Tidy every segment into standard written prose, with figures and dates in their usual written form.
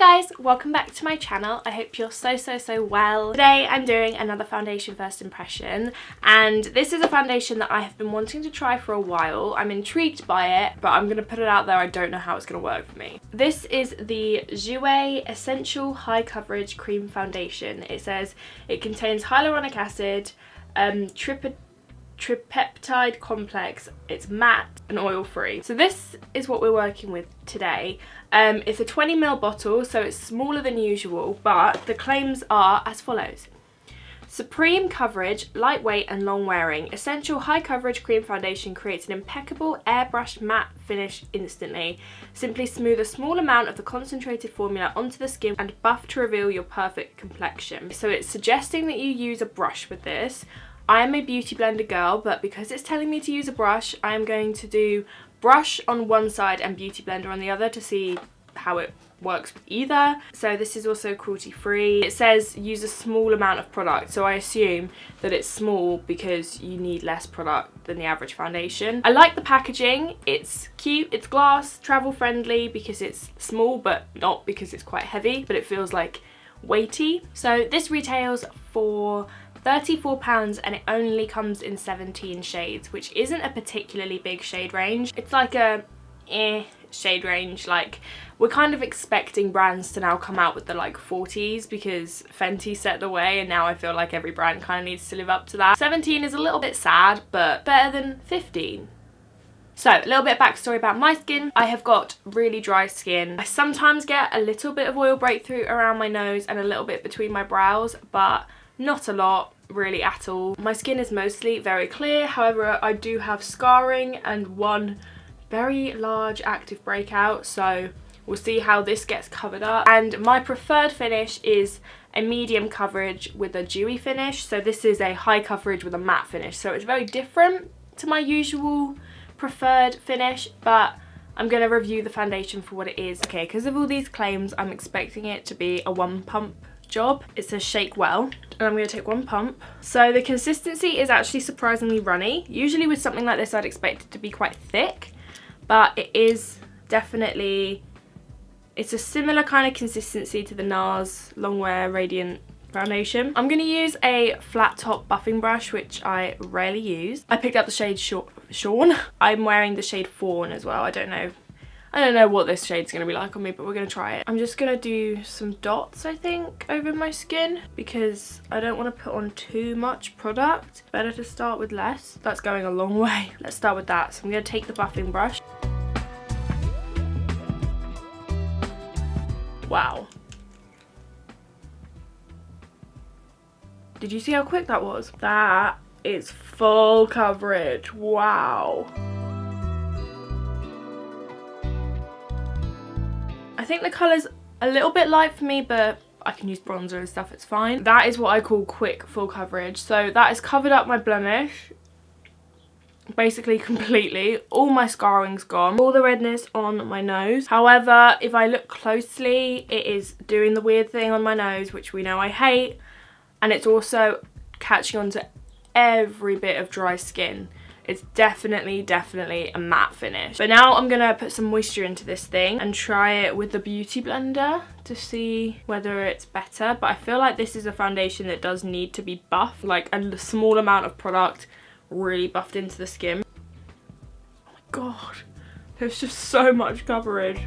guys, welcome back to my channel. I hope you're so well. Today I'm doing another foundation first impression, and this is a foundation that I have been wanting to try for a while. I'm intrigued by it, but I'm going to put it out there, I don't know how it's going to work for me. This is the Jouer Essential High Coverage Cream Foundation. It says it contains hyaluronic acid, tripeptide complex, it's matte and oil free. So this is what we're working with today. It's a 20ml bottle, so it's smaller than usual, but the claims are as follows. Supreme coverage, lightweight and long wearing. Essential high coverage cream foundation creates an impeccable airbrushed matte finish instantly. Simply smooth a small amount of the concentrated formula onto the skin and buff to reveal your perfect complexion. So it's suggesting that you use a brush with this. I am a beauty blender girl, but because it's telling me to use a brush, I am going to do brush on one side and beauty blender on the other to see how it works with either. So this is also cruelty free. It says use a small amount of product, so I assume that it's small because you need less product than the average foundation. I like the packaging. It's cute, it's glass, travel friendly because it's small, but not because it's quite heavy, but it feels like weighty. So this retails for £34 and it only comes in 17 shades, which isn't a particularly big shade range. It's like a shade range. Like, we're kind of expecting brands to now come out with the like 40s because Fenty set the way, and now I feel like every brand kind of needs to live up to that. 17 is a little bit sad, but better than 15. So, a little bit of backstory about my skin. I have got really dry skin. I sometimes get a little bit of oil breakthrough around my nose and a little bit between my brows, but not a lot really at all. My skin is mostly very clear, however I do have scarring and one very large active breakout, so we'll see how this gets covered up. And my preferred finish is a medium coverage with a dewy finish, so this is a high coverage with a matte finish, so it's very different to my usual preferred finish, but I'm going to review the foundation for what it is. Okay, because of all these claims, I'm expecting it to be a one pump job. It says shake well, and I'm going to take one pump. So the consistency is actually surprisingly runny. Usually with something like this I'd expect it to be quite thick, but it is definitely, it's a similar kind of consistency to the NARS Longwear Radiant foundation. I'm going to use a flat top buffing brush, which I rarely use. I picked up the shade Shawn. I'm wearing the shade Fawn as well. I don't know what this shade's going to be like on me, but we're going to try it. I'm just going to do some dots, I think, over my skin because I don't want to put on too much product. Better to start with less. That's going a long way. Let's start with that. So I'm going to take the buffing brush. Wow. Did you see how quick that was? That is full coverage. Wow. I think the colour's a little bit light for me, but I can use bronzer and stuff, it's fine. That is what I call quick full coverage. So that has covered up my blemish basically completely. All my scarring's gone, all the redness on my nose. However, if I look closely, it is doing the weird thing on my nose, which we know I hate, and it's also catching on to every bit of dry skin. It's definitely a matte finish. But now I'm gonna put some moisture into this thing and try it with the beauty blender to see whether it's better. But I feel like this is a foundation that does need to be buffed, like a small amount of product really buffed into the skin. Oh my god, there's just so much coverage.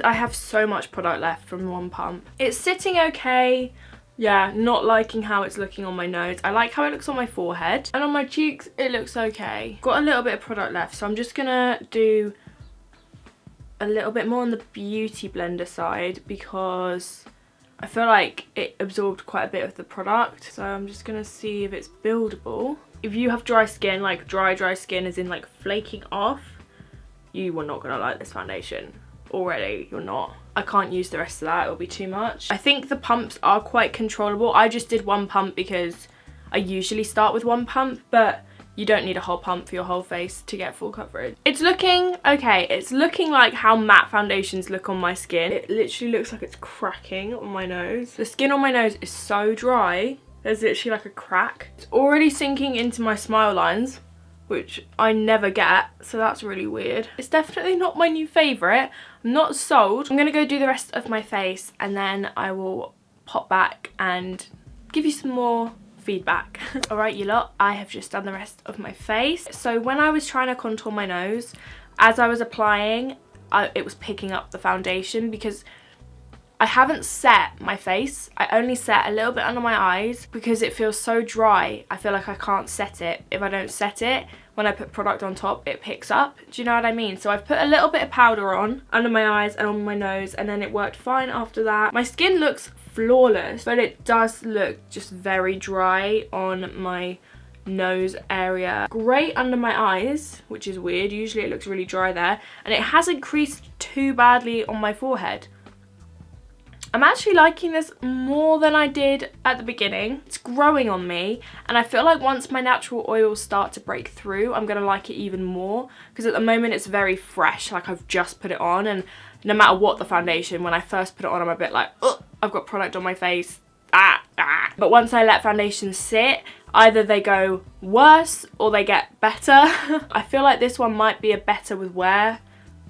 I have so much product left from one pump. It's sitting okay. Yeah, not liking how it's looking on my nose. I like how it looks on my forehead. And on my cheeks, it looks okay. Got a little bit of product left, so I'm just gonna do a little bit more on the beauty blender side because I feel like it absorbed quite a bit of the product. So I'm just gonna see if it's buildable. If you have dry skin, like dry skin as in like flaking off, you are not gonna like this foundation. Already, you're not. I can't use the rest of that, it'll be too much. I think the pumps are quite controllable. I just did one pump because I usually start with one pump, but you don't need a whole pump for your whole face to get full coverage. It's looking okay. It's looking like how matte foundations look on my skin. It literally looks like it's cracking on my nose. The skin on my nose is so dry. There's literally like a crack. It's already sinking into my smile lines, which I never get, so that's really weird. It's definitely not my new favourite. I'm not sold. I'm gonna go do the rest of my face and then I will pop back and give you some more feedback. Alright, you lot, I have just done the rest of my face. So when I was trying to contour my nose, as I was applying, it was picking up the foundation because I haven't set my face. I only set a little bit under my eyes because it feels so dry. I feel like I can't set it. If I don't set it, when I put product on top, it picks up. Do you know what I mean? So I've put a little bit of powder on under my eyes and on my nose, and then it worked fine after that. My skin looks flawless, but it does look just very dry on my nose area. Great under my eyes, which is weird. Usually it looks really dry there, and it hasn't creased too badly on my forehead. I'm actually liking this more than I did at the beginning. It's growing on me, and I feel like once my natural oils start to break through, I'm gonna like it even more, because at the moment it's very fresh, like I've just put it on, and no matter what the foundation, when I first put it on, I'm a bit like, oh, I've got product on my face, But once I let foundations sit, either they go worse or they get better. I feel like this one might be a better with wear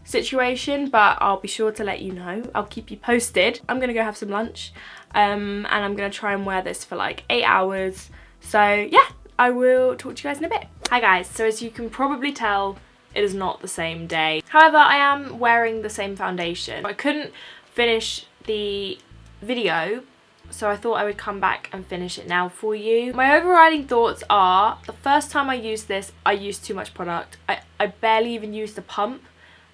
situation, but I'll be sure to let you know. I'll keep you posted. I'm gonna go have some lunch and I'm gonna try and wear this for like 8 hours. So yeah, I will talk to you guys in a bit. Hi guys, so as you can probably tell, it is not the same day. However, I am wearing the same foundation. I couldn't finish the video, so I thought I would come back and finish it now for you. My overriding thoughts are, the first time I used this, I used too much product. I barely even used the pump,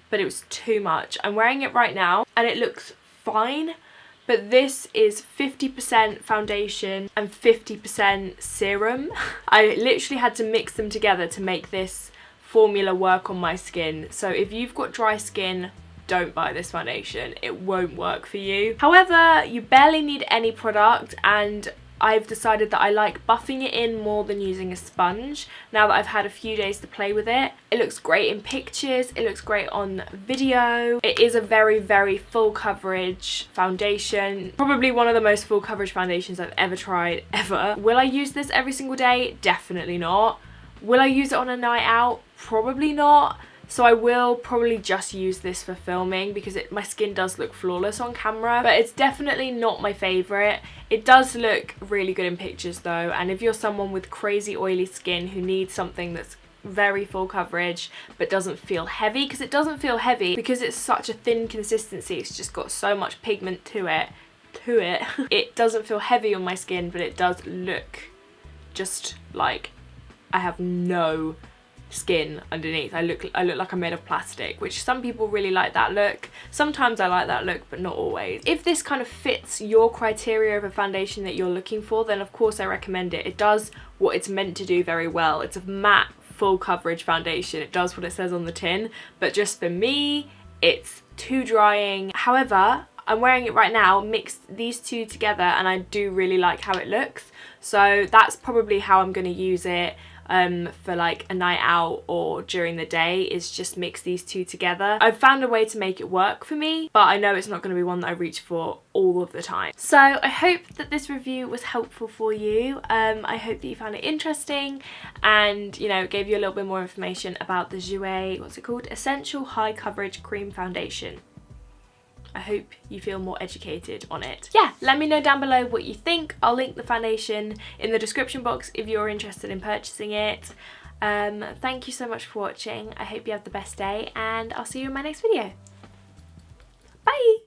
but it was too much. I'm wearing it right now and it looks fine, but this is 50% foundation and 50% serum. I literally had to mix them together to make this formula work on my skin. So if you've got dry skin, don't buy this foundation. It won't work for you. However, you barely need any product, and I've decided that I like buffing it in more than using a sponge now that I've had a few days to play with it. It looks great in pictures, it looks great on video. It is a very, very full coverage foundation. Probably one of the most full coverage foundations I've ever tried, ever. Will I use this every single day? Definitely not. Will I use it on a night out? Probably not. So I will probably just use this for filming because my skin does look flawless on camera, but it's definitely not my favourite. It does look really good in pictures though, and if you're someone with crazy oily skin who needs something that's very full coverage but doesn't feel heavy, because it doesn't feel heavy because it's such a thin consistency, it's just got so much pigment to it. It doesn't feel heavy on my skin, but it does look just like I have no skin underneath. I look like I'm made of plastic, which some people really like that look. Sometimes I like that look, but not always. If this kind of fits your criteria of a foundation that you're looking for, then of course I recommend it. It does what it's meant to do very well. It's a matte full coverage foundation. It does what it says on the tin, but just for me, it's too drying. However, I'm wearing it right now, mixed these two together, and I do really like how it looks. So that's probably how I'm going to use it for like a night out or during the day, is just mix these two together. I've found a way to make it work for me, but I know it's not going to be one that I reach for all of the time. So I hope that this review was helpful for you. I hope that you found it interesting and, you know, gave you a little bit more information about the Jouer, what's it called? Essential High Coverage Cream Foundation. I hope you feel more educated on it. Yeah, let me know down below what you think. I'll link the foundation in the description box if you're interested in purchasing it. Thank you so much for watching. I hope you have the best day, and I'll see you in my next video. Bye!